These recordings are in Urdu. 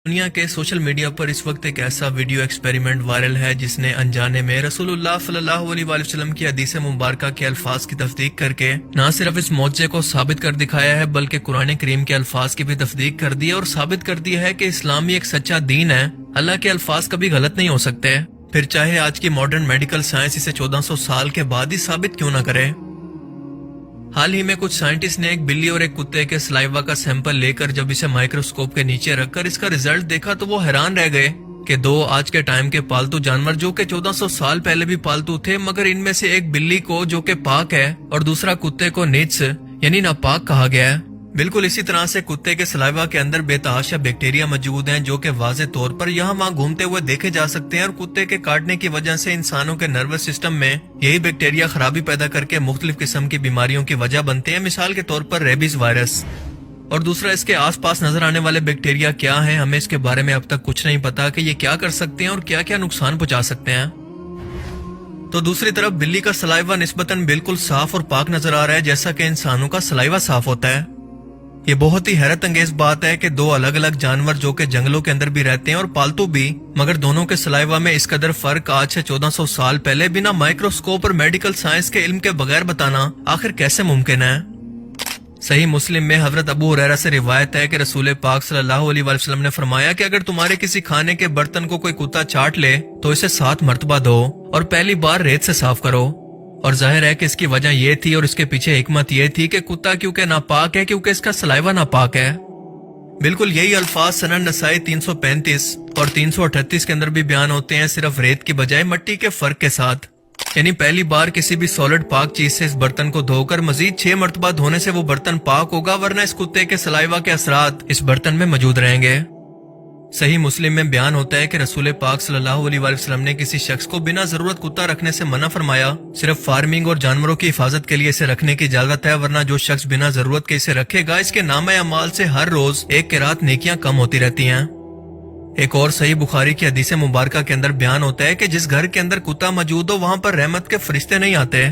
دنیا کے سوشل میڈیا پر اس وقت ایک ایسا ویڈیو ایکسپیریمنٹ وائرل ہے جس نے انجانے میں رسول اللہ صلی اللہ علیہ وآلہ وسلم کی حدیث مبارکہ کے الفاظ کی تصدیق کر کے نہ صرف اس معجزے کو ثابت کر دکھایا ہے بلکہ قرآن کریم کے الفاظ کی بھی تصدیق کر دی ہے اور ثابت کر دی ہے کہ اسلام ایک سچا دین ہے۔ اللہ کے الفاظ کبھی غلط نہیں ہو سکتے، پھر چاہے آج کی ماڈرن میڈیکل سائنس اسے 1400 سال کے بعد ہی ثابت کیوں نہ کرے۔ حال ہی میں کچھ سائنٹسٹ نے ایک بلی اور ایک کتے کے سلائیوا کا سیمپل لے کر جب اسے مائکروسکوپ کے نیچے رکھ کر اس کا رزلٹ دیکھا تو وہ حیران رہ گئے کہ دو آج کے ٹائم کے پالتو جانور جو کہ 1400 سال پہلے بھی پالتو تھے، مگر ان میں سے ایک بلی کو جو کہ پاک ہے اور دوسرا کتے کو نیجس یعنی ناپاک کہا گیا ہے۔ بالکل اسی طرح سے کتے کے سلائیوا کے اندر بے تحاشا بیکٹیریا موجود ہیں جو کہ واضح طور پر یہاں وہاں گھومتے ہوئے دیکھے جا سکتے ہیں، اور کتے کے کاٹنے کی وجہ سے انسانوں کے نروس سسٹم میں یہی بیکٹیریا خرابی پیدا کر کے مختلف قسم کی بیماریوں کی وجہ بنتے ہیں، مثال کے طور پر ریبیز وائرس۔ اور دوسرا اس کے آس پاس نظر آنے والے بیکٹیریا کیا ہیں، ہمیں اس کے بارے میں اب تک کچھ نہیں پتا کہ یہ کیا کر سکتے ہیں اور کیا کیا نقصان پہنچا سکتے ہیں۔ تو دوسری طرف بلی کا سلائیوا نسبتاً بالکل صاف اور پاک نظر آ رہا ہے جیسا کہ انسانوں کا سلائیوا صاف ہوتا ہے۔ یہ بہت ہی حیرت انگیز بات ہے کہ دو الگ الگ جانور جو کہ جنگلوں کے اندر بھی رہتے ہیں اور پالتو بھی، مگر دونوں کے سلائیوا میں اس قدر فرق آج سے 1400 سال پہلے بنا مائکروسکوپ اور میڈیکل سائنس کے علم کے بغیر بتانا آخر کیسے ممکن ہے؟ صحیح مسلم میں حضرت ابو ہریرہ سے روایت ہے کہ رسول پاک صلی اللہ علیہ وآلہ وسلم نے فرمایا کہ اگر تمہارے کسی کھانے کے برتن کو کوئی کتا چاٹ لے تو اسے 7 مرتبہ دھو اور پہلی بار ریت سے صاف کرو۔ اور ظاہر ہے کہ اس کی وجہ یہ تھی اور اس کے پیچھے حکمت یہ تھی کہ کتا کیونکہ ناپاک ہے، کیونکہ اس کا سلائیوا ناپاک ہے۔ بالکل یہی الفاظ سنن نسائی 335 اور 338 کے اندر بھی بیان ہوتے ہیں، صرف ریت کی بجائے مٹی کے فرق کے ساتھ، یعنی پہلی بار کسی بھی سالڈ پاک چیز سے اس برتن کو دھو کر مزید 6 مرتبہ دھونے سے وہ برتن پاک ہوگا، ورنہ اس کتے کے سلائیوا کے اثرات اس برتن میں موجود رہیں گے۔ صحیح مسلم میں بیان ہوتا ہے کہ رسول پاک صلی اللہ علیہ وآلہ وسلم نے کسی شخص کو بنا ضرورت کتا رکھنے سے منع فرمایا، صرف فارمنگ اور جانوروں کی حفاظت کے لیے اسے رکھنے کی اجازت ہے، ورنہ جو شخص بنا ضرورت کے اسے رکھے گا اس کے نامہ اعمال سے ہر روز 1 قرات نیکیاں کم ہوتی رہتی ہیں۔ ایک اور صحیح بخاری کی حدیث مبارکہ کے اندر بیان ہوتا ہے کہ جس گھر کے اندر کتا موجود ہو وہاں پر رحمت کے فرشتے نہیں آتے۔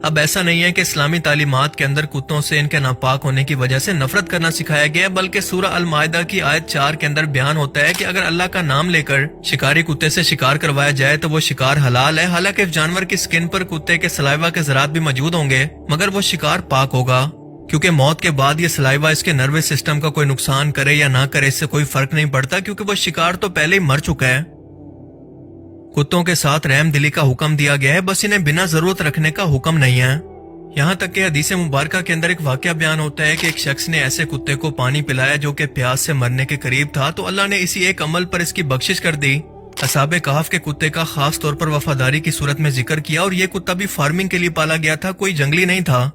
اب ایسا نہیں ہے کہ اسلامی تعلیمات کے اندر کتوں سے ان کے ناپاک ہونے کی وجہ سے نفرت کرنا سکھایا گیا، بلکہ سورہ المائدہ کی آیت 4 کے اندر بیان ہوتا ہے کہ اگر اللہ کا نام لے کر شکاری کتے سے شکار کروایا جائے تو وہ شکار حلال ہے، حالانکہ اس جانور کی سکن پر کتے کے سلائیوا کے ذرات بھی موجود ہوں گے، مگر وہ شکار پاک ہوگا، کیونکہ موت کے بعد یہ سلائیوا اس کے نروس سسٹم کا کوئی نقصان کرے یا نہ کرے اس سے کوئی فرق نہیں پڑتا، کیونکہ وہ شکار تو پہلے ہی مر چکا ہے۔ کتوں کے ساتھ رحم دلی کا حکم دیا گیا ہے، بس انہیں بنا ضرورت رکھنے کا حکم نہیں ہے۔ یہاں تک کہ حدیث مبارکہ کے اندر ایک واقعہ بیان ہوتا ہے کہ ایک شخص نے ایسے کتے کو پانی پلایا جو کہ پیاس سے مرنے کے قریب تھا، تو اللہ نے اسی ایک عمل پر اس کی بخشش کر دی۔ اصحاب کہف کے کتے کا خاص طور پر وفاداری کی صورت میں ذکر کیا، اور یہ کتا بھی فارمنگ کے لیے پالا گیا تھا، کوئی جنگلی نہیں تھا،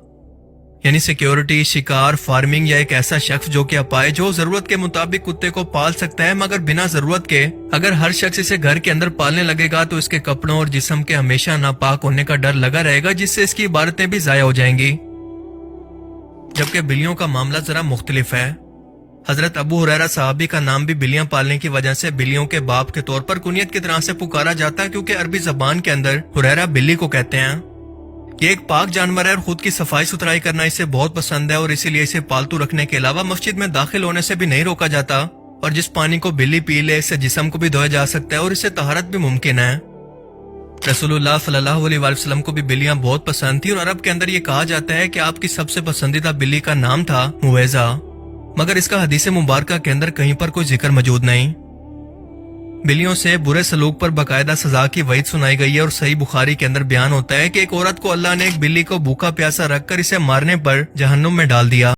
یعنی سیکیورٹی، شکار، فارمنگ یا ایک ایسا شخص جو کہ اپائے جو ضرورت کے مطابق کتے کو پال سکتا ہے مگر بنا ضرورت کے۔ اگر ہر شخص اسے گھر کے اندر پالنے لگے گا تو اس کے کپڑوں اور جسم کے ہمیشہ ناپاک ہونے کا ڈر لگا رہے گا، جس سے اس کی عبادتیں بھی ضائع ہو جائیں گی۔ جبکہ بلیوں کا معاملہ ذرا مختلف ہے۔ حضرت ابو ہریرہ صحابی کا نام بھی بلیاں پالنے کی وجہ سے بلیوں کے باپ کے طور پر کنیت کی طرح سے پکارا جاتا ہے، کیونکہ عربی زبان کے اندر ہریرہ بلی کو کہتے ہیں۔ یہ ایک پاک جانور ہے اور خود کی صفائی ستھرائی کرنا اسے بہت پسند ہے، اور اسی لیے اسے پالتو رکھنے کے علاوہ مسجد میں داخل ہونے سے بھی نہیں روکا جاتا، اور جس پانی کو بلی پی لے اس سے جسم کو بھی دھویا جا سکتا ہے اور اس سے طہارت بھی ممکن ہے۔ رسول اللہ صلی اللہ علیہ وآلہ وسلم کو بھی بلیاں بہت پسند تھی، اور عرب کے اندر یہ کہا جاتا ہے کہ آپ کی سب سے پسندیدہ بلی کا نام تھا مویزہ، مگر اس کا حدیث مبارکہ کے اندر کہیں پر کوئی ذکر موجود نہیں۔ بلیوں سے برے سلوک پر باقاعدہ سزا کی وعید سنائی گئی ہے، اور صحیح بخاری کے اندر بیان ہوتا ہے کہ ایک عورت کو اللہ نے ایک بلی کو بھوکا پیاسا رکھ کر اسے مارنے پر جہنم میں ڈال دیا۔